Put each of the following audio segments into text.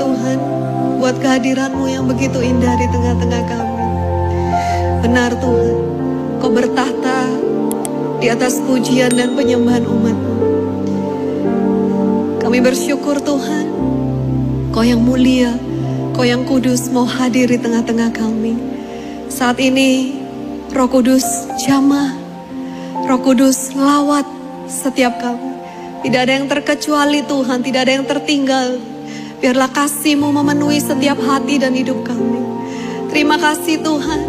Tuhan buat kehadiran-Mu yang begitu indah di tengah-tengah kami. Benar Tuhan, Kau bertahta di atas pujian dan penyembahan umat-Mu. Kami bersyukur Tuhan, Kau yang mulia, Kau yang kudus mau hadir di tengah-tengah kami. Saat ini Roh Kudus jamah, Roh Kudus lawat setiap kami. Tidak ada yang terkecuali Tuhan, tidak ada yang tertinggal. Biarlah kasih-Mu memenuhi setiap hati dan hidup kami. Terima kasih Tuhan,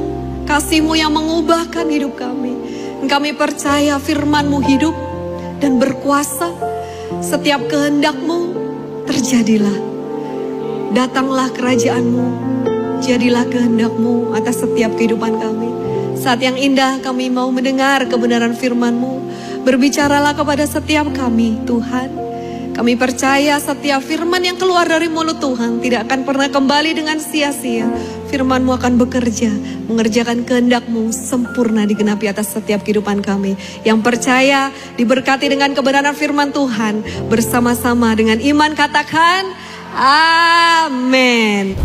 kasih-Mu yang mengubahkan hidup kami. Kami percaya firman-Mu hidup dan berkuasa. Setiap kehendak-Mu terjadilah. Datanglah kerajaan-Mu, jadilah kehendak-Mu atas setiap kehidupan kami. Saat yang indah kami mau mendengar kebenaran firman-Mu. Berbicaralah kepada setiap kami Tuhan. Kami percaya setiap firman yang keluar dari mulut Tuhan tidak akan pernah kembali dengan sia-sia. Firman-Mu akan bekerja, mengerjakan kehendak-Mu sempurna digenapi atas setiap kehidupan kami. Yang percaya diberkati dengan kebenaran firman Tuhan. Bersama-sama dengan iman katakan amin.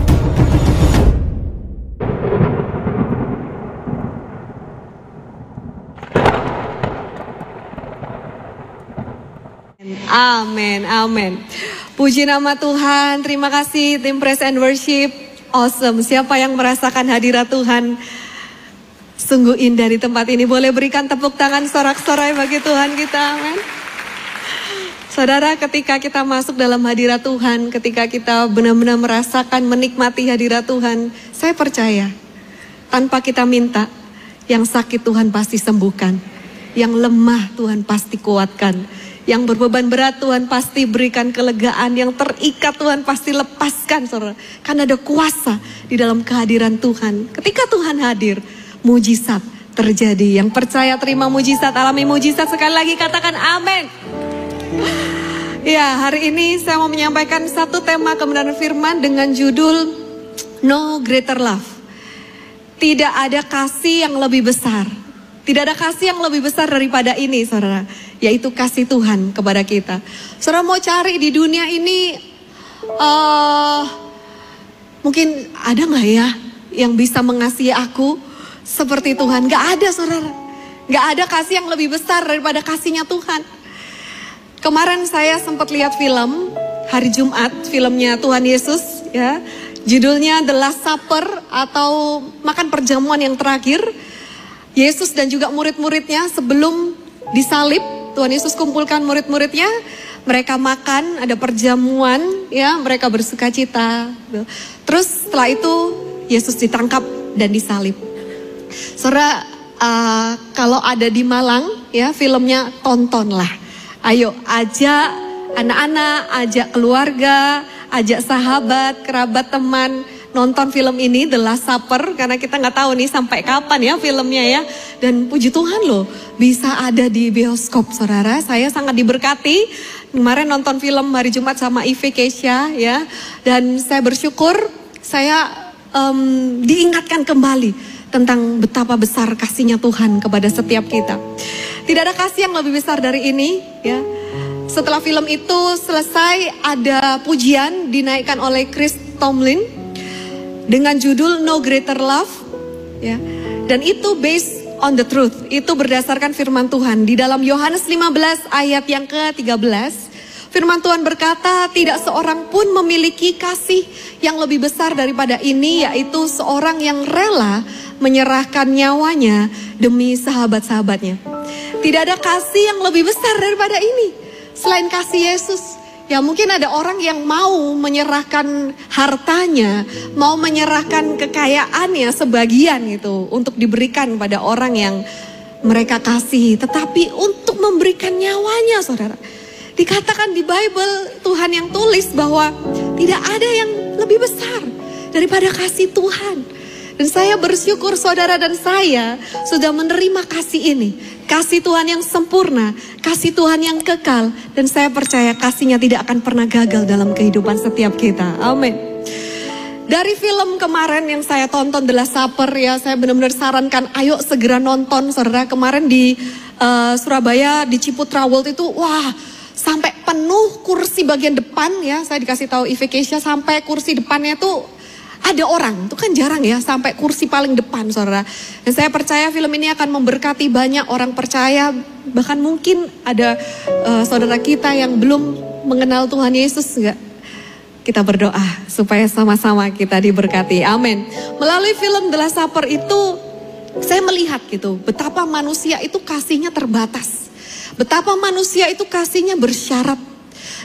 Amin, amin. Puji nama Tuhan. Terima kasih tim Praise and Worship. Awesome. Siapa yang merasakan hadirat Tuhan sungguh indah di tempat ini, boleh berikan tepuk tangan sorak-sorai bagi Tuhan kita. Amin. Saudara, ketika kita masuk dalam hadirat Tuhan, ketika kita benar-benar merasakan menikmati hadirat Tuhan, saya percaya tanpa kita minta, yang sakit Tuhan pasti sembuhkan, yang lemah Tuhan pasti kuatkan, yang berbeban berat Tuhan pasti berikan kelegaan, yang terikat Tuhan pasti lepaskan, saudara. Karena ada kuasa di dalam kehadiran Tuhan. Ketika Tuhan hadir, mujizat terjadi. Yang percaya terima mujizat, alami mujizat. Sekali lagi katakan amin. Ya, hari ini saya mau menyampaikan satu tema kebenaran firman dengan judul No Greater Love. Tidak ada kasih yang lebih besar. Tidak ada kasih yang lebih besar daripada ini, saudara. Yaitu kasih Tuhan kepada kita. Saudara mau cari di dunia ini, mungkin ada gak ya yang bisa mengasihi aku seperti Tuhan? Gak ada, saudara. Gak ada kasih yang lebih besar daripada kasihnya Tuhan. Kemarin saya sempat lihat film hari Jumat, filmnya Tuhan Yesus, ya. Judulnya The Last Supper atau makan perjamuan yang terakhir. Yesus dan juga murid-muridnya sebelum disalib, Tuhan Yesus kumpulkan murid-muridnya, mereka makan, ada perjamuan, ya, mereka bersukacita. Terus setelah itu Yesus ditangkap dan disalib. Saudara, kalau ada di Malang, ya, filmnya tontonlah. Ayo, ajak anak-anak, ajak keluarga, ajak sahabat, kerabat, teman, nonton film ini The Last Supper, karena kita nggak tahu nih sampai kapan ya filmnya ya. Dan puji Tuhan loh, bisa ada di bioskop, saudara. Saya sangat diberkati. Kemarin nonton film hari Jumat sama Ive Kesha ya. Dan saya bersyukur saya diingatkan kembali tentang betapa besar kasihnya Tuhan kepada setiap kita. Tidak ada kasih yang lebih besar dari ini ya. Setelah film itu selesai, ada pujian dinaikkan oleh Chris Tomlin dengan judul No Greater Love, ya. Dan itu based on the truth. Itu berdasarkan firman Tuhan. Di dalam Yohanes 15 ayat yang ke-13, firman Tuhan berkata, tidak seorang pun memiliki kasih yang lebih besar daripada ini, yaitu seorang yang rela menyerahkan nyawanya demi sahabat-sahabatnya. Tidak ada kasih yang lebih besar daripada ini selain kasih Yesus. Ya, mungkin ada orang yang mau menyerahkan hartanya, mau menyerahkan kekayaannya sebagian itu untuk diberikan pada orang yang mereka kasihi. Tetapi untuk memberikan nyawanya, saudara, dikatakan di Bible, Tuhan yang tulis bahwa tidak ada yang lebih besar daripada kasih Tuhan. Dan saya bersyukur saudara dan saya sudah menerima kasih ini. Kasih Tuhan yang sempurna, kasih Tuhan yang kekal. Dan saya percaya kasihnya tidak akan pernah gagal dalam kehidupan setiap kita. Amin. Dari film kemarin yang saya tonton The Last Supper ya, saya benar-benar sarankan ayo segera nonton saudara. Kemarin di Surabaya di Ciputra World itu, wah, sampai penuh kursi bagian depan ya. Saya dikasih tahu Ivekesha sampai kursi depannya tuh ada orang. Itu kan jarang ya sampai kursi paling depan, saudara. Dan saya percaya film ini akan memberkati banyak orang percaya. Bahkan mungkin ada saudara kita yang belum mengenal Tuhan Yesus enggak? Kita berdoa supaya sama-sama kita diberkati. Amin. Melalui film The Last Supper itu saya melihat gitu betapa manusia itu kasihnya terbatas. Betapa manusia itu kasihnya bersyarat.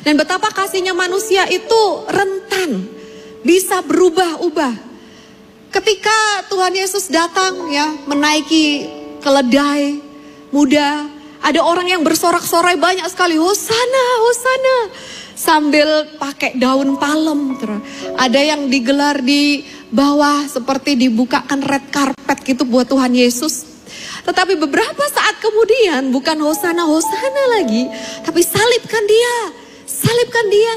Dan betapa kasihnya manusia itu rentan. Bisa berubah-ubah. Ketika Tuhan Yesus datang ya menaiki keledai muda. Ada orang yang bersorak-sorai banyak sekali. Hosana, Hosana. Sambil pakai daun palem. Ada yang digelar di bawah seperti dibukakan red carpet gitu buat Tuhan Yesus. Tetapi beberapa saat kemudian bukan Hosana, Hosana lagi. Tapi salibkan dia, salibkan dia.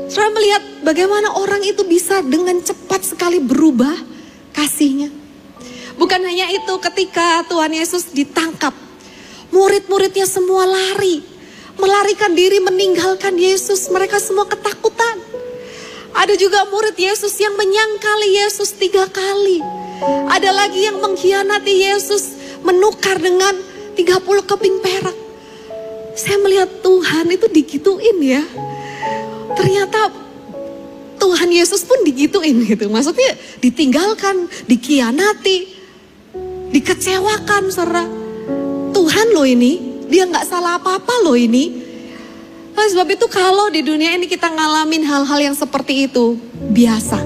Saya melihat bagaimana orang itu bisa dengan cepat sekali berubah kasihnya. Bukan hanya itu, ketika Tuhan Yesus ditangkap, murid-muridnya semua lari. Melarikan diri meninggalkan Yesus, mereka semua ketakutan. Ada juga murid Yesus yang menyangkali Yesus 3 kali. Ada lagi yang mengkhianati Yesus, menukar dengan 30 keping perak. Saya melihat Tuhan itu digituin ya. Ternyata Tuhan Yesus pun digituin gitu. Maksudnya ditinggalkan, dikhianati, dikecewakan, saudara. Tuhan loh ini, dia gak salah apa-apa loh ini. Nah, sebab itu kalau di dunia ini kita ngalamin hal-hal yang seperti itu, biasa.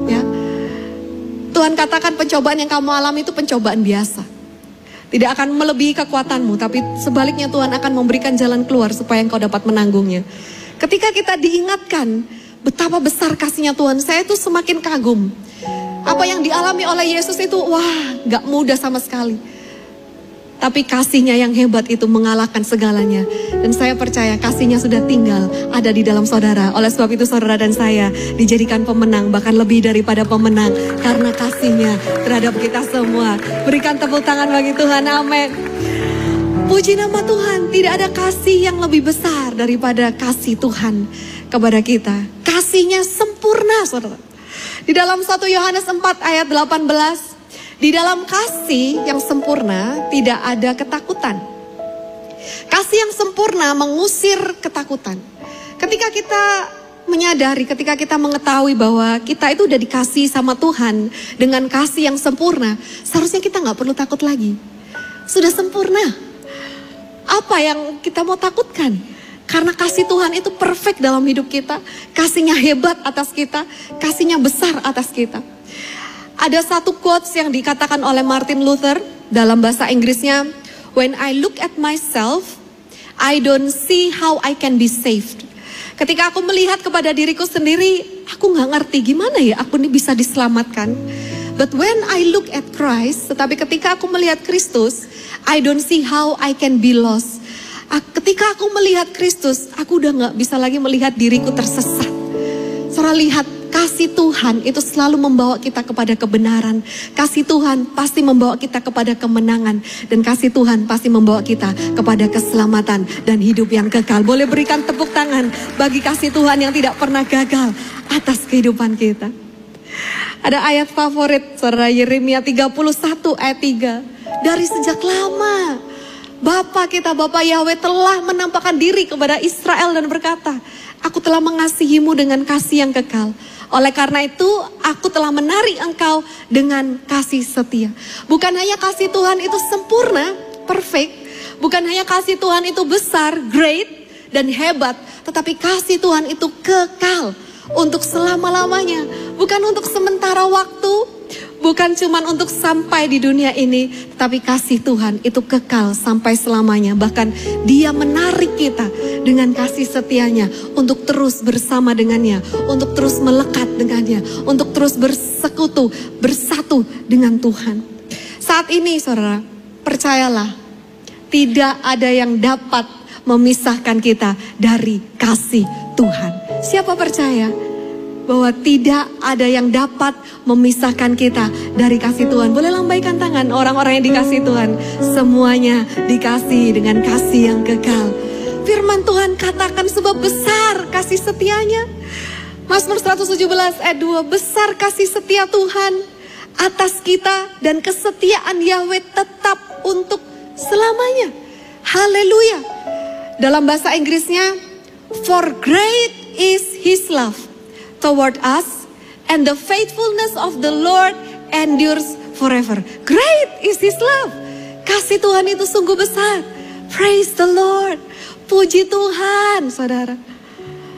Ya. Tuhan katakan pencobaan yang kamu alami itu pencobaan biasa. Tidak akan melebihi kekuatanmu, tapi sebaliknya Tuhan akan memberikan jalan keluar supaya engkau dapat menanggungnya. Ketika kita diingatkan betapa besar kasihnya Tuhan, saya itu semakin kagum. Apa yang dialami oleh Yesus itu, wah, gak mudah sama sekali. Tapi kasihnya yang hebat itu mengalahkan segalanya. Dan saya percaya kasihnya sudah tinggal ada di dalam saudara. Oleh sebab itu saudara dan saya dijadikan pemenang, bahkan lebih daripada pemenang. Karena kasihnya terhadap kita semua. Berikan tepuk tangan bagi Tuhan, amin. Puji nama Tuhan, tidak ada kasih yang lebih besar daripada kasih Tuhan kepada kita. Kasihnya sempurna, saudara. Di dalam 1 Yohanes 4 ayat 18, di dalam kasih yang sempurna tidak ada ketakutan. Kasih yang sempurna mengusir ketakutan. Ketika kita menyadari, ketika kita mengetahui bahwa kita itu udah dikasih sama Tuhan dengan kasih yang sempurna, seharusnya kita gak perlu takut lagi. Sudah sempurna. Apa yang kita mau takutkan? Karena kasih Tuhan itu perfect dalam hidup kita. Kasihnya hebat atas kita. Kasihnya besar atas kita. Ada satu quotes yang dikatakan oleh Martin Luther dalam bahasa Inggrisnya, "When I look at myself, I don't see how I can be saved." Ketika aku melihat kepada diriku sendiri, aku gak ngerti gimana ya aku ini bisa diselamatkan. But when I look at Christ, tetapi ketika aku melihat Kristus, I don't see how I can be lost. Ketika aku melihat Kristus, aku udah gak bisa lagi melihat diriku tersesat. Saudara lihat, kasih Tuhan itu selalu membawa kita kepada kebenaran. Kasih Tuhan pasti membawa kita kepada kemenangan. Dan kasih Tuhan pasti membawa kita kepada keselamatan dan hidup yang kekal. Boleh berikan tepuk tangan bagi kasih Tuhan yang tidak pernah gagal atas kehidupan kita. Ada ayat favorit, saudara, Yeremia 31 ayat 3. Dari sejak lama Bapa kita, Bapa Yahweh telah menampakkan diri kepada Israel dan berkata, aku telah mengasihimu dengan kasih yang kekal. Oleh karena itu, aku telah menarik engkau dengan kasih setia. Bukan hanya kasih Tuhan itu sempurna, perfect. Bukan hanya kasih Tuhan itu besar, great, dan hebat. Tetapi kasih Tuhan itu kekal untuk selama-lamanya. Bukan untuk sementara waktu. Bukan cuma untuk sampai di dunia ini, tetapi kasih Tuhan itu kekal sampai selamanya. Bahkan Dia menarik kita dengan kasih setianya untuk terus bersama dengannya, untuk terus melekat dengannya, untuk terus bersekutu, bersatu dengan Tuhan. Saat ini saudara, percayalah, tidak ada yang dapat memisahkan kita dari kasih Tuhan. Siapa percaya bahwa tidak ada yang dapat memisahkan kita dari kasih Tuhan? Boleh lambaikan tangan orang-orang yang dikasih Tuhan. Semuanya dikasih dengan kasih yang kekal. Firman Tuhan katakan sebab besar kasih setianya. Mazmur 117 ayat 2, besar kasih setia Tuhan atas kita dan kesetiaan Yahweh tetap untuk selamanya. Haleluya. Dalam bahasa Inggrisnya, for great is his love toward us and the faithfulness of the Lord endures forever. Great is his love. Kasih Tuhan itu sungguh besar. Praise the Lord. Puji Tuhan, saudara.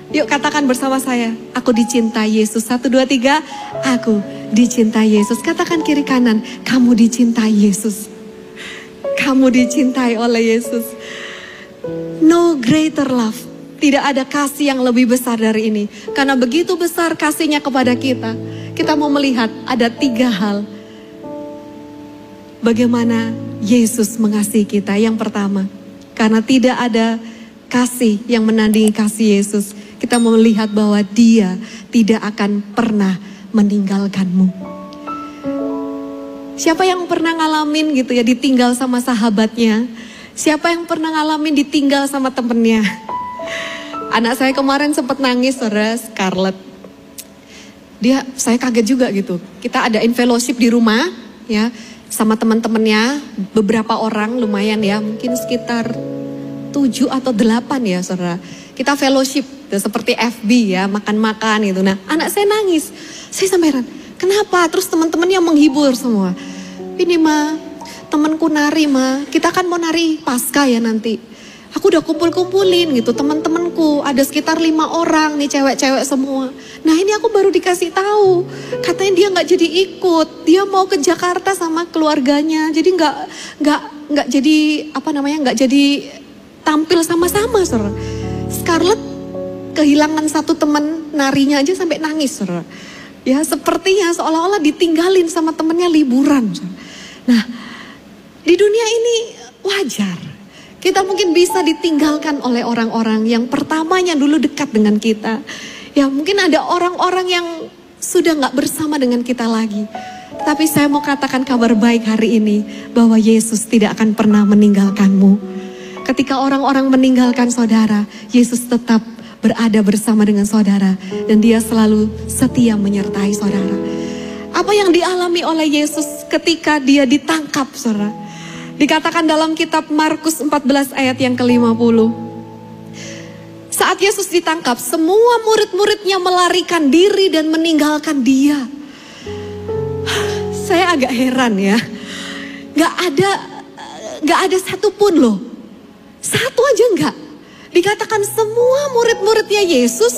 Yuk katakan bersama saya, aku dicintai Yesus. 1, 2, 3, aku dicintai Yesus. Katakan kiri kanan, kamu dicintai Yesus. Kamu dicintai oleh Yesus. No greater love. Tidak ada kasih yang lebih besar dari ini. Karena begitu besar kasihnya kepada kita. Kita mau melihat ada 3 hal. Bagaimana Yesus mengasihi kita. Yang pertama, karena tidak ada kasih yang menandingi kasih Yesus. Kita mau melihat bahwa Dia tidak akan pernah meninggalkanmu. Siapa yang pernah ngalamin gitu ya ditinggal sama sahabatnya? Siapa yang pernah ngalamin ditinggal sama temennya? Anak saya kemarin sempat nangis, saudara, Scarlett. Saya kaget juga gitu. Kita adain fellowship di rumah ya sama teman-temannya, beberapa orang lumayan ya, mungkin sekitar 7 atau 8 ya, saudara. Kita fellowship seperti FB ya, makan-makan gitu. Nah, anak saya nangis. Saya sampai heran, kenapa? Terus teman-temannya menghibur semua. Ini mah, temanku nari mah. Kita kan mau nari Paskah ya nanti. Aku udah kumpul-kumpulin gitu teman-temanku. Ada sekitar 5 orang nih, cewek-cewek semua. Nah, ini aku baru dikasih tahu. Katanya dia nggak jadi ikut. Dia mau ke Jakarta sama keluarganya. Jadi nggak jadi nggak jadi tampil sama-sama, saudara. Scarlett kehilangan satu teman narinya aja sampai nangis, saudara. Ya, sepertinya seolah-olah ditinggalin sama temennya liburan. Saudara. Nah, di dunia ini wajar. Kita mungkin bisa ditinggalkan oleh orang-orang yang pertamanya dulu dekat dengan kita. Ya, mungkin ada orang-orang yang sudah gak bersama dengan kita lagi. Tapi saya mau katakan kabar baik hari ini, bahwa Yesus tidak akan pernah meninggalkanmu. Ketika orang-orang meninggalkan saudara, Yesus tetap berada bersama dengan saudara. Dan Dia selalu setia menyertai saudara. Apa yang dialami oleh Yesus ketika Dia ditangkap, saudara? Dikatakan dalam kitab Markus 14 ayat yang ke-50. Saat Yesus ditangkap, semua murid-muridnya melarikan diri dan meninggalkan Dia. Saya agak heran ya. Gak ada satupun loh. Satu aja enggak. Dikatakan semua murid-muridnya Yesus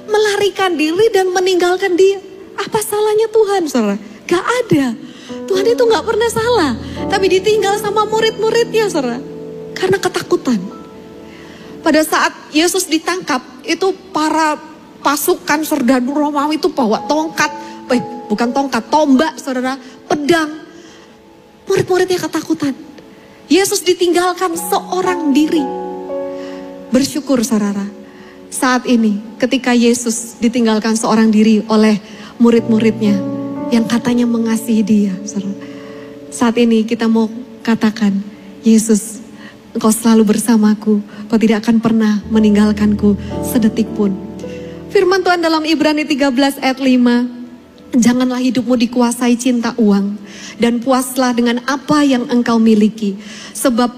melarikan diri dan meninggalkan Dia. Apa salahnya Tuhan, saudara? Gak ada. Tuhan itu gak pernah salah. Tapi ditinggal sama murid-muridnya, saudara. Karena ketakutan. Pada saat Yesus ditangkap, itu para pasukan serdadu Romawi itu bawa tongkat. Bukan tongkat, tombak, saudara. Pedang. Murid-muridnya ketakutan. Yesus ditinggalkan seorang diri. Bersyukur, saudara. Saat ini, ketika Yesus ditinggalkan seorang diri oleh murid-muridnya yang katanya mengasihi Dia, saudara. Saat ini kita mau katakan, Yesus, Engkau selalu bersamaku, Engkau tidak akan pernah meninggalkanku sedetik pun. Firman Tuhan dalam Ibrani 13 ayat 5, janganlah hidupmu dikuasai cinta uang, dan puaslah dengan apa yang engkau miliki. Sebab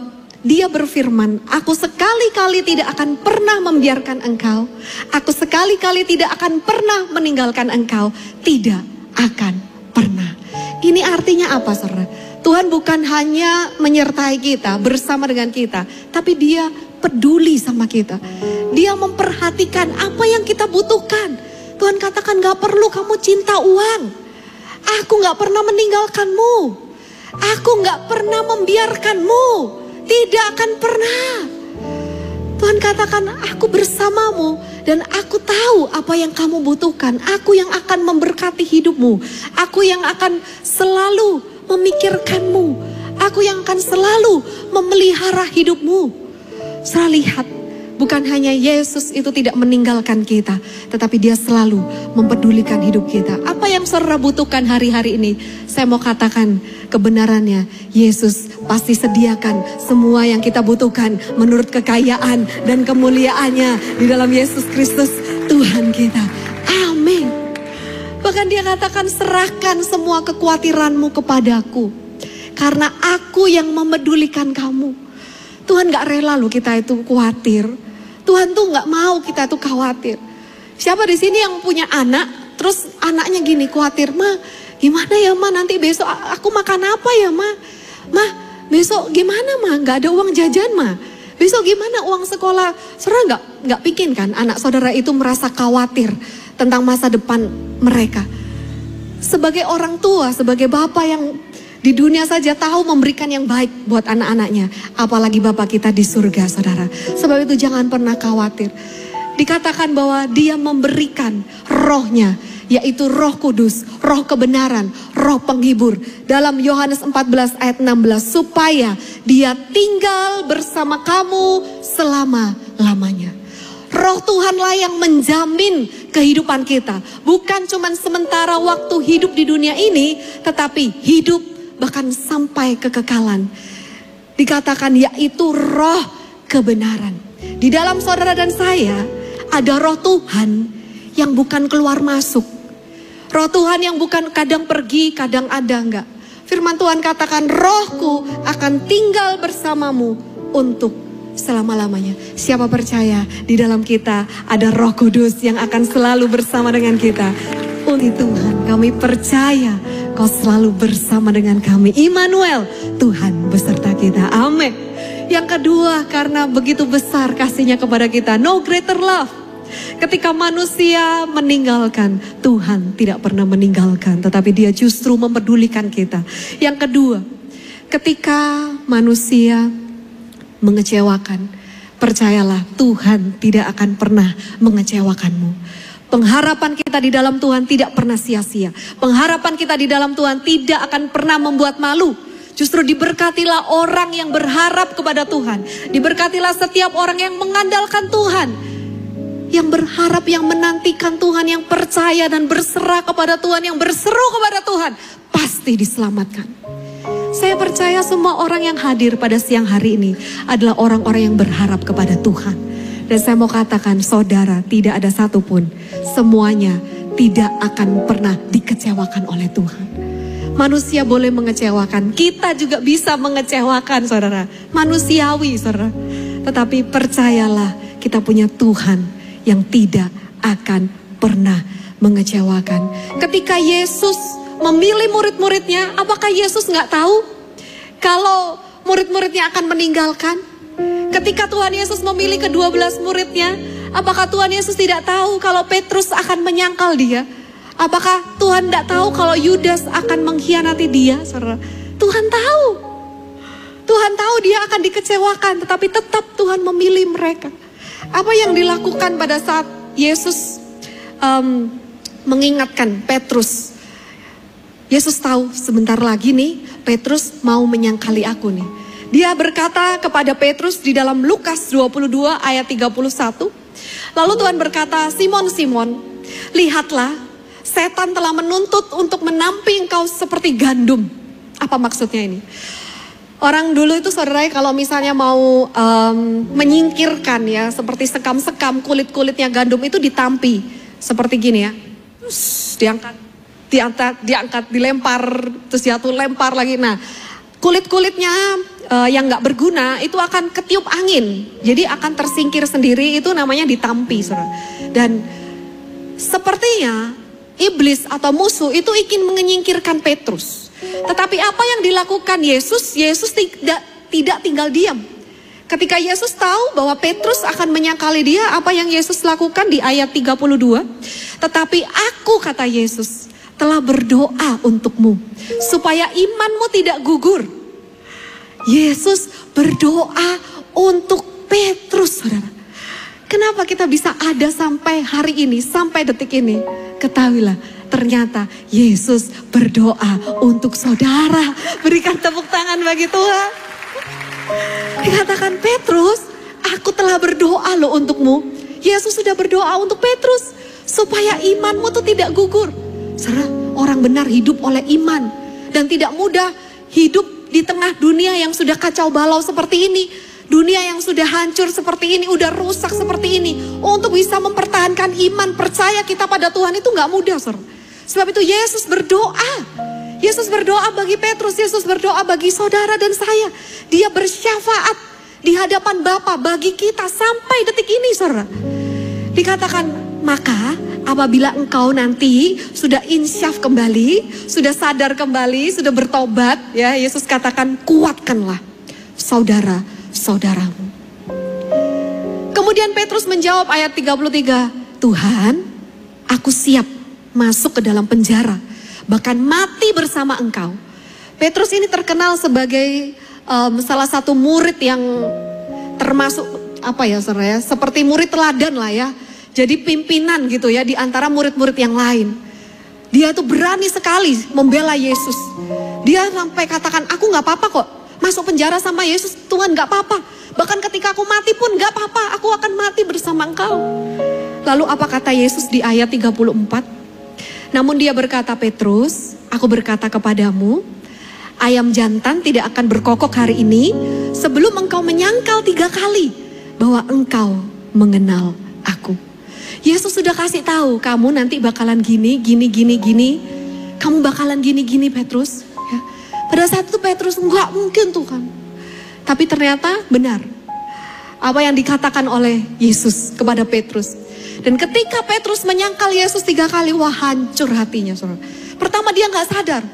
Dia berfirman, aku sekali-kali tidak akan pernah membiarkan engkau. Aku sekali-kali tidak akan pernah meninggalkan engkau. Tidak akan pernah. Ini artinya apa, saudara? Tuhan bukan hanya menyertai kita, bersama dengan kita. Tapi Dia peduli sama kita. Dia memperhatikan apa yang kita butuhkan. Tuhan katakan gak perlu kamu cinta uang. Aku gak pernah meninggalkanmu. Aku gak pernah membiarkanmu. Tidak akan pernah. Tuhan katakan, aku bersamamu dan aku tahu apa yang kamu butuhkan. Aku yang akan memberkati hidupmu. Aku yang akan selalu memikirkanmu. Aku yang akan selalu memelihara hidupmu. Saudara lihat, bukan hanya Yesus itu tidak meninggalkan kita, tetapi Dia selalu mempedulikan hidup kita. Apa yang saudara butuhkan hari-hari ini? Saya mau katakan kebenarannya, Yesus pasti sediakan semua yang kita butuhkan menurut kekayaan dan kemuliaannya di dalam Yesus Kristus Tuhan kita. Amin. Bahkan dia katakan, serahkan semua kekhawatiranmu kepadaku, karena aku yang memedulikan kamu. Tuhan gak rela loh kita itu khawatir. Tuhan tuh gak mau kita itu khawatir. Siapa di sini yang punya anak, terus anaknya gini khawatir, "Ma, gimana ya Ma, nanti besok aku makan apa ya Ma? Ma, besok gimana Ma, gak ada uang jajan Ma? Besok gimana uang sekolah?" Saudara gak bikin kan anak saudara itu merasa khawatir tentang masa depan mereka. Sebagai orang tua, sebagai bapak yang di dunia saja tahu memberikan yang baik buat anak-anaknya, apalagi Bapa kita di surga, saudara. Sebab itu jangan pernah khawatir. Dikatakan bahwa dia memberikan rohnya, yaitu Roh Kudus, roh kebenaran, roh penghibur. Dalam Yohanes 14 ayat 16, supaya dia tinggal bersama kamu selama-lamanya. Roh Tuhanlah yang menjamin kehidupan kita. Bukan cuma sementara waktu hidup di dunia ini, tetapi hidup bahkan sampai kekekalan. Dikatakan yaitu roh kebenaran. Di dalam saudara dan saya ada roh Tuhan yang bukan keluar masuk. Roh Tuhan yang bukan kadang pergi, kadang ada, enggak. Firman Tuhan katakan, rohku akan tinggal bersamamu untuk selama-lamanya. Siapa percaya di dalam kita ada Roh Kudus yang akan selalu bersama dengan kita. Untuk Tuhan, kami percaya Kau selalu bersama dengan kami. Immanuel, Tuhan beserta kita. Amin. Yang kedua, karena begitu besar kasihnya kepada kita. No greater love. Ketika manusia meninggalkan, Tuhan tidak pernah meninggalkan, tetapi dia justru mempedulikan kita. Yang kedua, ketika manusia mengecewakan, percayalah Tuhan tidak akan pernah mengecewakanmu. Pengharapan kita di dalam Tuhan tidak pernah sia-sia. Pengharapan kita di dalam Tuhan tidak akan pernah membuat malu. Justru diberkatilah orang yang berharap kepada Tuhan. Diberkatilah setiap orang yang mengandalkan Tuhan. Yang berharap, yang menantikan Tuhan, yang percaya dan berserah kepada Tuhan, yang berseru kepada Tuhan, pasti diselamatkan. Saya percaya semua orang yang hadir pada siang hari ini adalah orang-orang yang berharap kepada Tuhan. Dan saya mau katakan, saudara, tidak ada satupun, semuanya tidak akan pernah dikecewakan oleh Tuhan. Manusia boleh mengecewakan, kita juga bisa mengecewakan, saudara. Manusiawi, saudara. Tetapi percayalah, kita punya Tuhan yang tidak akan pernah mengecewakan. Ketika Yesus memilih murid-muridnya, apakah Yesus nggak tahu kalau murid-muridnya akan meninggalkan? Ketika Tuhan Yesus memilih ke-12 muridnya, apakah Tuhan Yesus tidak tahu kalau Petrus akan menyangkal dia? Apakah Tuhan tidak tahu kalau Yudas akan mengkhianati dia? Saudara, Tuhan tahu. Tuhan tahu dia akan dikecewakan, tetapi tetap Tuhan memilih mereka. Apa yang dilakukan pada saat Yesus mengingatkan Petrus? Yesus tahu sebentar lagi nih Petrus mau menyangkali aku nih. Dia berkata kepada Petrus di dalam Lukas 22 ayat 31. Lalu Tuhan berkata, Simon, Simon, lihatlah, setan telah menuntut untuk menampi engkau seperti gandum. Apa maksudnya ini? Orang dulu itu saudara, kalau misalnya mau menyingkirkan ya, seperti sekam-sekam kulit-kulitnya gandum itu ditampi. Seperti gini ya. Terus diangkat, dilempar, terus jatuh, lempar lagi. Nah, kulit-kulitnya yang gak berguna itu akan ketiup angin. Jadi akan tersingkir sendiri, itu namanya ditampi, saudara. Dan sepertinya iblis atau musuh itu ingin menyingkirkan Petrus. Tetapi apa yang dilakukan Yesus? Yesus tidak tinggal diam. Ketika Yesus tahu bahwa Petrus akan menyangkali dia, apa yang Yesus lakukan di ayat 32? Tetapi aku, kata Yesus, telah berdoa untukmu supaya imanmu tidak gugur. Yesus berdoa untuk Petrus, saudara. Kenapa kita bisa ada sampai hari ini, sampai detik ini? Ketahuilah, ternyata Yesus berdoa untuk saudara. Berikan tepuk tangan bagi Tuhan. Dikatakan Petrus, aku telah berdoa loh untukmu. Yesus sudah berdoa untuk Petrus supaya imanmu tuh tidak gugur. Saudara, orang benar hidup oleh iman dan tidak mudah hidup di tengah dunia yang sudah kacau balau seperti ini. Dunia yang sudah hancur seperti ini, udah rusak seperti ini. Untuk bisa mempertahankan iman, percaya kita pada Tuhan itu gak mudah, saudara. Sebab itu Yesus berdoa. Yesus berdoa bagi Petrus, Yesus berdoa bagi saudara dan saya. Dia bersyafaat di hadapan Bapa bagi kita sampai detik ini, saudara. Dikatakan, maka apabila engkau nanti sudah insyaf kembali, sudah sadar kembali, sudah bertobat, ya Yesus katakan, kuatkanlah saudara-saudaramu. Kemudian Petrus menjawab ayat 33, Tuhan, aku siap masuk ke dalam penjara, bahkan mati bersama engkau. Petrus ini terkenal sebagai salah satu murid yang termasuk saudara ya, seperti murid teladan lah ya. Jadi pimpinan gitu ya di antara murid-murid yang lain. Dia tuh berani sekali membela Yesus. Dia sampai katakan, aku gak apa-apa kok masuk penjara sama Yesus, Tuhan gak apa-apa. Bahkan ketika aku mati pun gak apa-apa, aku akan mati bersama engkau. Lalu apa kata Yesus di ayat 34? Namun dia berkata, Petrus, aku berkata kepadamu, ayam jantan tidak akan berkokok hari ini sebelum engkau menyangkal 3 kali bahwa engkau mengenal aku. Yesus sudah kasih tahu, kamu nanti bakalan gini. Kamu bakalan gini, Petrus. Ya. Pada saat itu Petrus, enggak mungkin Tuhan. Tapi ternyata benar. Apa yang dikatakan oleh Yesus kepada Petrus. Dan ketika Petrus menyangkal Yesus 3 kali, wah hancur hatinya, saudara. Pertama dia gak sadar.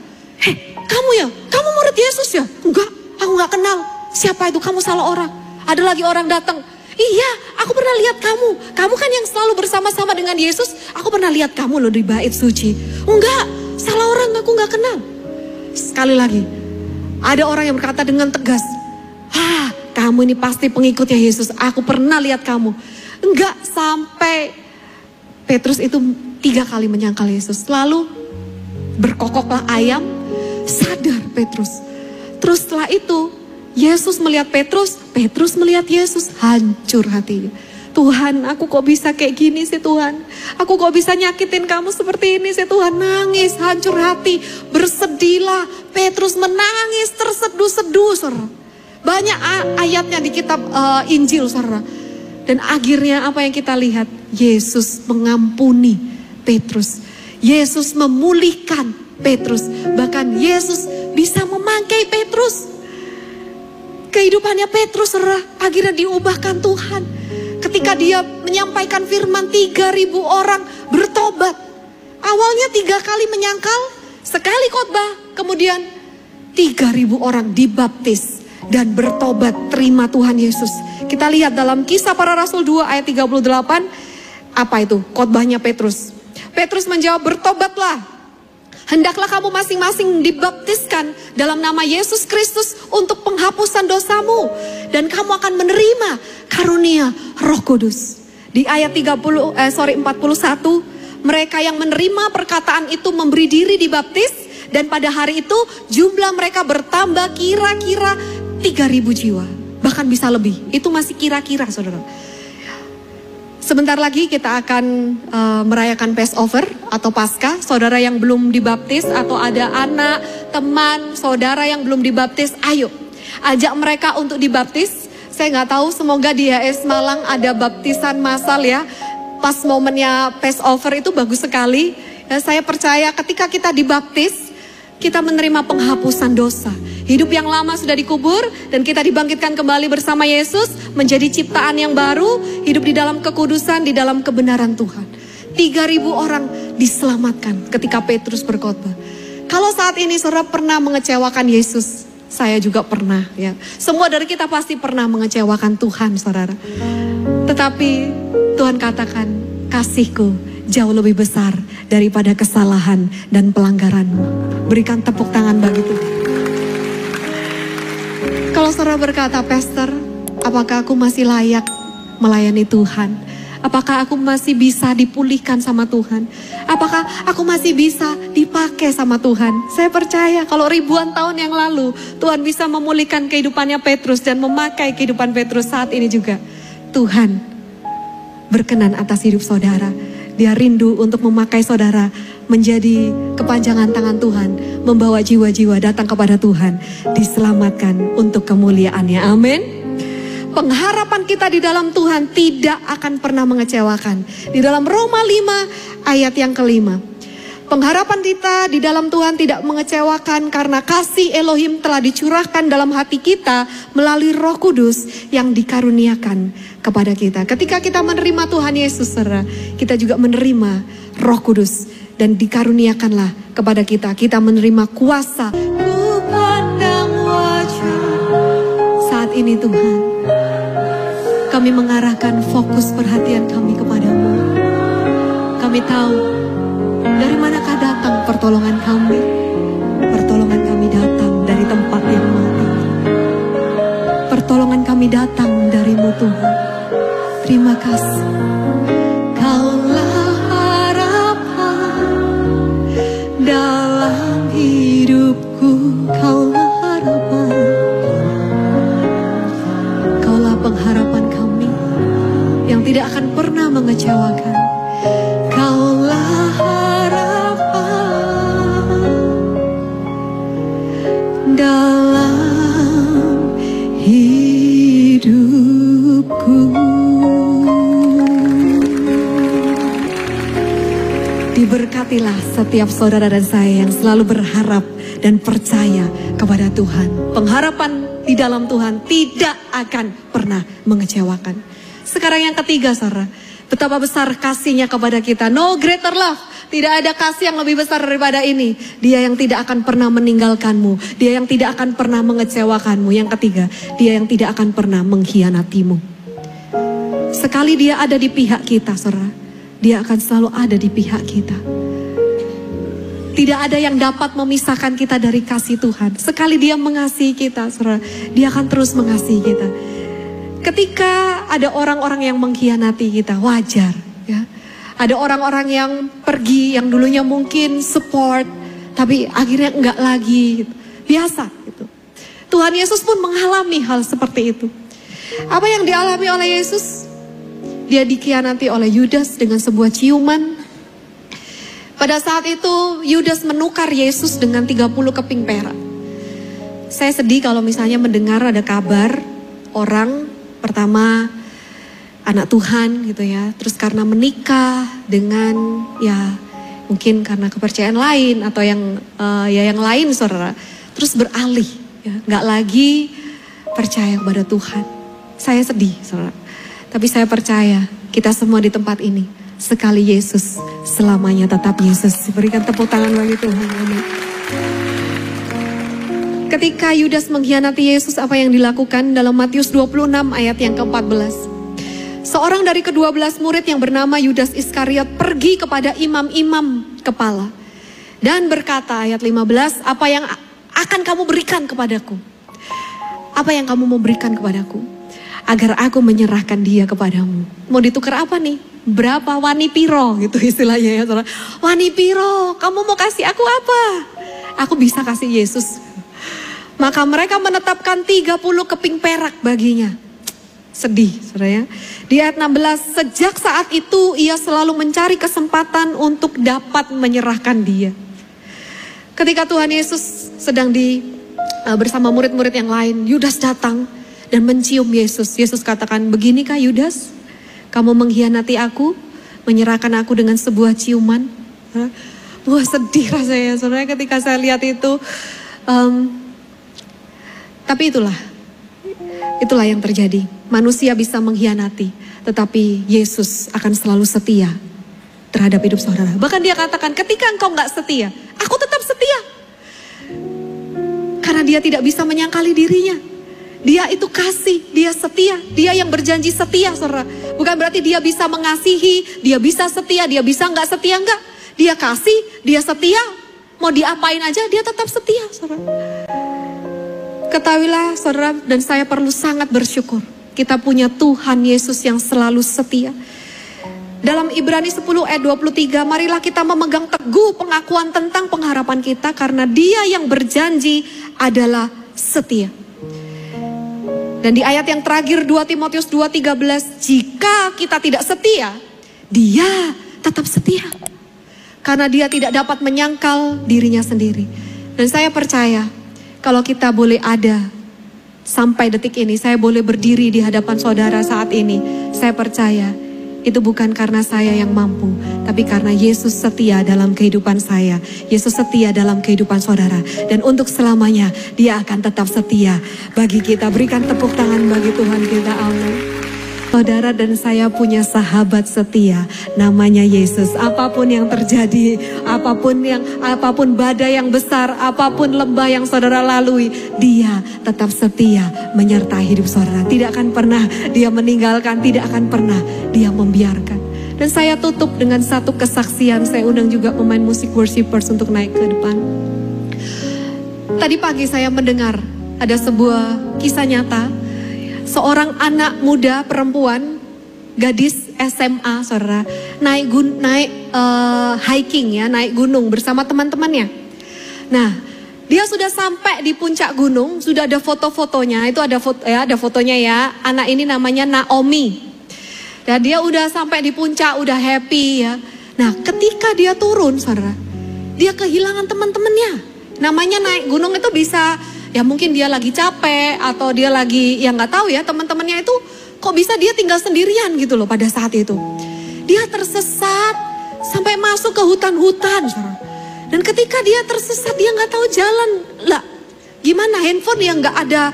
Kamu murid Yesus ya? Enggak, aku gak kenal. Siapa itu? Kamu salah orang. Ada lagi orang datang. Iya, aku pernah lihat kamu. Kamu kan yang selalu bersama-sama dengan Yesus. Aku pernah lihat kamu loh di bait suci. Enggak, salah orang, aku gak kenal. Sekali lagi, ada orang yang berkata dengan tegas, kamu ini pasti pengikutnya Yesus. Aku pernah lihat kamu. Enggak, sampai Petrus itu 3 kali menyangkal Yesus. Lalu berkokoklah ayam, sadar Petrus. Terus setelah itu Yesus melihat Petrus, Petrus melihat Yesus, hancur hatinya. Tuhan, aku kok bisa kayak gini sih Tuhan? Aku kok bisa nyakitin kamu seperti ini sih Tuhan? Nangis, hancur hati, bersedihlah. Petrus menangis, terseduh-seduh, saudara. Banyak ayatnya di kitab Injil, saudara. Dan akhirnya apa yang kita lihat? Yesus mengampuni Petrus. Yesus memulihkan Petrus. Bahkan Yesus bisa memakai Petrus. Kehidupannya Petrus akhirnya diubahkan Tuhan. Ketika dia menyampaikan firman, 3.000 orang bertobat. Awalnya 3 kali menyangkal, sekali khotbah, kemudian 3.000 orang dibaptis dan bertobat terima Tuhan Yesus. Kita lihat dalam Kisah Para Rasul 2 ayat 38, apa itu khotbahnya Petrus. Petrus menjawab, bertobatlah. Hendaklah kamu masing-masing dibaptiskan dalam nama Yesus Kristus untuk penghapusan dosamu. Dan kamu akan menerima karunia Roh Kudus. Di ayat 41, mereka yang menerima perkataan itu memberi diri dibaptis. Dan pada hari itu jumlah mereka bertambah kira-kira 3.000 jiwa. Bahkan bisa lebih, itu masih kira-kira saudara. Sebentar lagi kita akan merayakan Passover atau Paskah. Saudara yang belum dibaptis atau ada anak, teman, saudara yang belum dibaptis, ayo ajak mereka untuk dibaptis. Saya nggak tahu, semoga di HS Malang ada baptisan massal ya. Pas momennya Passover itu bagus sekali. Ya, saya percaya ketika kita dibaptis, kita menerima penghapusan dosa. Hidup yang lama sudah dikubur dan kita dibangkitkan kembali bersama Yesus menjadi ciptaan yang baru, hidup di dalam kekudusan, di dalam kebenaran Tuhan. 3.000 orang diselamatkan ketika Petrus berkhotbah. Kalau saat ini saudara pernah mengecewakan Yesus, saya juga pernah ya. Semua dari kita pasti pernah mengecewakan Tuhan saudara. Tetapi Tuhan katakan, kasihku jauh lebih besar daripada kesalahan dan pelanggaranmu. Berikan tepuk tangan bagi Tuhan. Kalau saudara berkata, Pastor, apakah aku masih layak melayani Tuhan? Apakah aku masih bisa dipulihkan sama Tuhan? Apakah aku masih bisa dipakai sama Tuhan? Saya percaya kalau ribuan tahun yang lalu Tuhan bisa memulihkan kehidupannya Petrus dan memakai kehidupan Petrus saat ini juga. Tuhan berkenan atas hidup saudara. Dia rindu untuk memakai saudara menjadi kepanjangan tangan Tuhan, membawa jiwa-jiwa datang kepada Tuhan, diselamatkan untuk kemuliaan-Nya. Amin. Pengharapan kita di dalam Tuhan tidak akan pernah mengecewakan. Di dalam Roma 5 ayat yang kelima. Pengharapan kita di dalam Tuhan tidak mengecewakan karena kasih Elohim telah dicurahkan dalam hati kita melalui Roh Kudus yang dikaruniakan kepada kita. Ketika kita menerima Tuhan Yesus, saudara, kita juga menerima Roh Kudus dan dikaruniakanlah kepada kita. Kita menerima kuasa. Ku pandang wajah. Saat ini Tuhan, kami mengarahkan fokus perhatian kami kepadamu. Kami tahu dari manakah datang pertolongan kami. Pertolongan kami datang dari tempat yang mati. Pertolongan kami datang darimu Tuhan. Terima kasih. Kaulah harapan dalam hidupku. Kaulah harapan. Kaulah pengharapan kami yang tidak akan pernah mengecewakan. Kaulah harapan dalam hidupku. Diberkatilah setiap saudara dan saya yang selalu berharap dan percaya kepada Tuhan. Pengharapan di dalam Tuhan tidak akan pernah mengecewakan. Sekarang yang ketiga, saudara, betapa besar kasih-Nya kepada kita. No greater love. Tidak ada kasih yang lebih besar daripada ini. Dia yang tidak akan pernah meninggalkanmu. Dia yang tidak akan pernah mengecewakanmu. Yang ketiga, Dia yang tidak akan pernah mengkhianatimu. Sekali Dia ada di pihak kita, saudara, Dia akan selalu ada di pihak kita. Tidak ada yang dapat memisahkan kita dari kasih Tuhan. Sekali Dia mengasihi kita, saudara, Dia akan terus mengasihi kita. Ketika ada orang-orang yang mengkhianati kita, wajar, ya. Ada orang-orang yang pergi, yang dulunya mungkin support, tapi akhirnya enggak lagi, gitu. Biasa, gitu. Tuhan Yesus pun mengalami hal seperti itu. Apa yang dialami oleh Yesus? Dia dikhianati oleh Yudas dengan sebuah ciuman. Pada saat itu Yudas menukar Yesus dengan 30 keping perak. Saya sedih kalau misalnya mendengar ada kabar orang pertama anak Tuhan gitu ya, terus karena menikah dengan ya mungkin karena kepercayaan lain atau yang yang lain, saudara, terus beralih, ya, nggak lagi percaya kepada Tuhan. Saya sedih, saudara, tapi saya percaya kita semua di tempat ini sekali Yesus selamanya tetap Yesus. Berikan tepuk tangan bagi Tuhan. Amin. Ketika Yudas mengkhianati Yesus, apa yang dilakukan? Dalam Matius 26 ayat yang ke-14. Seorang dari ke-12 murid yang bernama Yudas Iskariot pergi kepada imam-imam kepala dan berkata, ayat 15, apa yang akan kamu berikan kepadaku? Apa yang kamu memberikan kepadaku? Agar aku menyerahkan dia kepadamu. Mau ditukar apa nih? Berapa wani piro gitu istilahnya ya, saudara. Wani piro, kamu mau kasih aku apa? Aku bisa kasih Yesus. Maka mereka menetapkan 30 keping perak baginya. Sedih, saudara ya. Di ayat 16, sejak saat itu ia selalu mencari kesempatan untuk dapat menyerahkan dia. Ketika Tuhan Yesus sedang bersama murid-murid yang lain, Yudas datang dan mencium Yesus. Yesus katakan, beginikah Yudas? Kamu mengkhianati aku, menyerahkan aku dengan sebuah ciuman. Wah, sedih rasanya, saudara, ketika saya lihat itu. Tapi itulah yang terjadi. Manusia bisa mengkhianati, tetapi Yesus akan selalu setia terhadap hidup saudara. Bahkan dia katakan, ketika engkau gak setia, aku tetap setia. Karena dia tidak bisa menyangkali dirinya. Dia itu kasih, dia setia, dia yang berjanji setia, saudara. Bukan berarti dia bisa mengasihi, dia bisa setia, dia bisa gak setia, enggak. Dia kasih, dia setia, mau diapain aja dia tetap setia, saudara. Ketahuilah saudara dan saya perlu sangat bersyukur. Kita punya Tuhan Yesus yang selalu setia. Dalam Ibrani 10 ayat 23, marilah kita memegang teguh pengakuan tentang pengharapan kita. Karena Dia yang berjanji adalah setia. Dan di ayat yang terakhir 2 Timotius 2:13, jika kita tidak setia, Dia tetap setia. Karena dia tidak dapat menyangkal dirinya sendiri. Dan saya percaya kalau kita boleh ada sampai detik ini, saya boleh berdiri di hadapan saudara saat ini. Saya percaya itu bukan karena saya yang mampu, tapi karena Yesus setia dalam kehidupan saya. Yesus setia dalam kehidupan saudara. Dan untuk selamanya dia akan tetap setia bagi kita. Berikan tepuk tangan bagi Tuhan kita. Amin. Saudara dan saya punya sahabat setia, namanya Yesus. Apapun yang terjadi, apapun badai yang besar, apapun lembah yang saudara lalui, dia tetap setia menyertai hidup saudara. Tidak akan pernah dia meninggalkan, tidak akan pernah dia membiarkan. Dan saya tutup dengan satu kesaksian. Saya undang juga pemain musik worshipers untuk naik ke depan. Tadi pagi saya mendengar ada sebuah kisah nyata. Seorang anak muda perempuan, gadis SMA, saudara, naik hiking ya, naik gunung bersama teman-temannya. Nah, dia sudah sampai di puncak gunung, sudah ada foto-fotonya. Itu ada fotonya ya. Anak ini namanya Naomi. Dan dia udah sampai di puncak, udah happy ya. Nah, ketika dia turun, saudara, dia kehilangan teman-temannya. Namanya naik gunung itu bisa, ya mungkin dia lagi capek atau dia lagi, ya nggak tahu ya, teman-temannya itu kok bisa dia tinggal sendirian gitu loh pada saat itu. Dia tersesat sampai masuk ke hutan-hutan, saudara. Dan ketika dia tersesat, dia nggak tahu jalan. Lah, gimana handphone yang nggak ada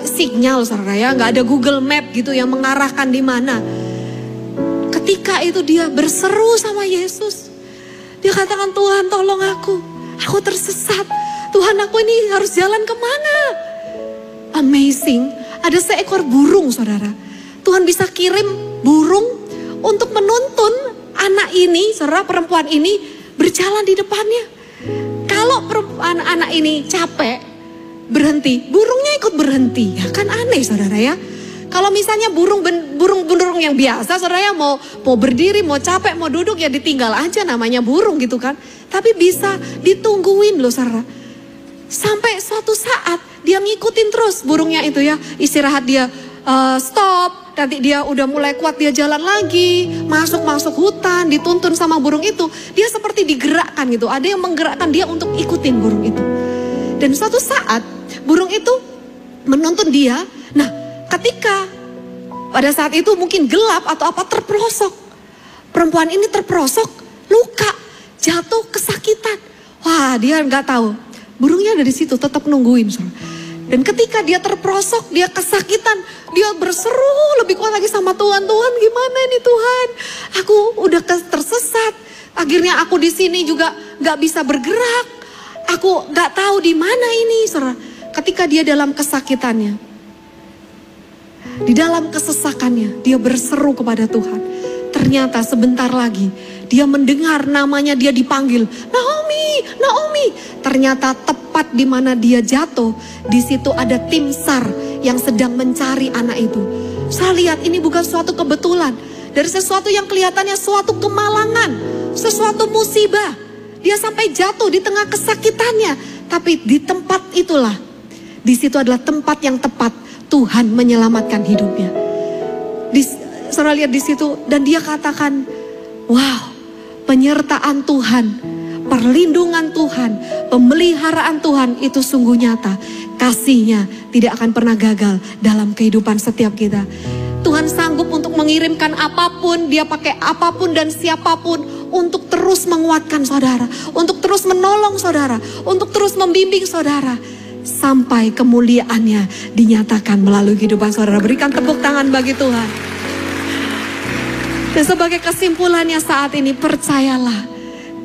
sinyal, saudara ya, nggak ada Google Map gitu yang mengarahkan di mana. Ketika itu dia berseru sama Yesus. Dia katakan, Tuhan tolong aku tersesat. Tuhan, aku ini harus jalan kemana? Amazing, ada seekor burung, saudara. Tuhan bisa kirim burung untuk menuntun anak ini, saudara, perempuan ini berjalan di depannya. Kalau anak ini capek, berhenti, burungnya ikut berhenti. Ya kan aneh, saudara ya. Kalau misalnya burung yang biasa, saudara ya, mau berdiri, mau capek, mau duduk, ya ditinggal aja, namanya burung gitu kan. Tapi bisa ditungguin loh, saudara. Sampai suatu saat dia ngikutin terus burungnya itu ya, istirahat dia stop, nanti dia udah mulai kuat, dia jalan lagi, masuk hutan, dituntun sama burung itu. Dia seperti digerakkan gitu, ada yang menggerakkan dia untuk ikutin burung itu. Dan suatu saat burung itu menuntun dia. Nah, ketika pada saat itu mungkin gelap atau apa, terperosok. Perempuan ini terperosok, luka, jatuh, kesakitan. Wah, dia nggak tahu. Burungnya ada di situ, tetap nungguin. Dan ketika dia terperosok, dia kesakitan, dia berseru lebih kuat lagi sama Tuhan. Tuhan, gimana ini Tuhan? Aku udah tersesat. Akhirnya aku di sini juga nggak bisa bergerak. Aku nggak tahu di mana ini, saudara. Ketika dia dalam kesakitannya, di dalam kesesakannya, dia berseru kepada Tuhan. Ternyata sebentar lagi dia mendengar namanya, dia dipanggil, Naomi, Naomi. Ternyata tepat di mana dia jatuh, di situ ada tim SAR yang sedang mencari anak itu. Saya lihat ini bukan suatu kebetulan. Dari sesuatu yang kelihatannya suatu kemalangan, sesuatu musibah, dia sampai jatuh di tengah kesakitannya. Tapi di tempat itulah, di situ adalah tempat yang tepat Tuhan menyelamatkan hidupnya. Saudara lihat di situ, dan dia katakan, wow, penyertaan Tuhan, perlindungan Tuhan, pemeliharaan Tuhan itu sungguh nyata. Kasih-Nya tidak akan pernah gagal dalam kehidupan setiap kita. Tuhan sanggup untuk mengirimkan apapun, dia pakai apapun dan siapapun untuk terus menguatkan saudara, untuk terus menolong saudara, untuk terus membimbing saudara, sampai kemuliaannya dinyatakan melalui kehidupan saudara. Berikan tepuk tangan bagi Tuhan. Dan sebagai kesimpulannya saat ini, percayalah,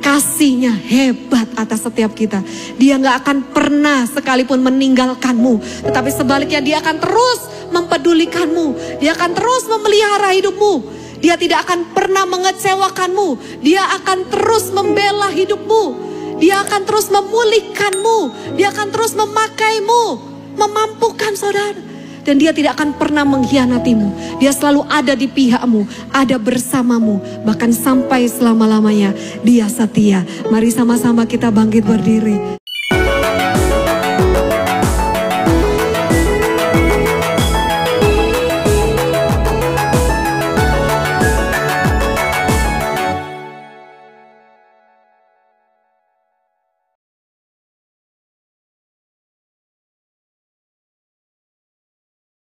kasih-Nya hebat atas setiap kita. Dia gak akan pernah sekalipun meninggalkanmu, tetapi sebaliknya dia akan terus mempedulikanmu. Dia akan terus memelihara hidupmu. Dia tidak akan pernah mengecewakanmu. Dia akan terus membela hidupmu. Dia akan terus memulihkanmu. Dia akan terus memakaimu, memampukan saudara. Dan dia tidak akan pernah mengkhianatimu. Dia selalu ada di pihakmu, ada bersamamu, bahkan sampai selama-lamanya. Dia setia. Mari sama-sama kita bangkit berdiri.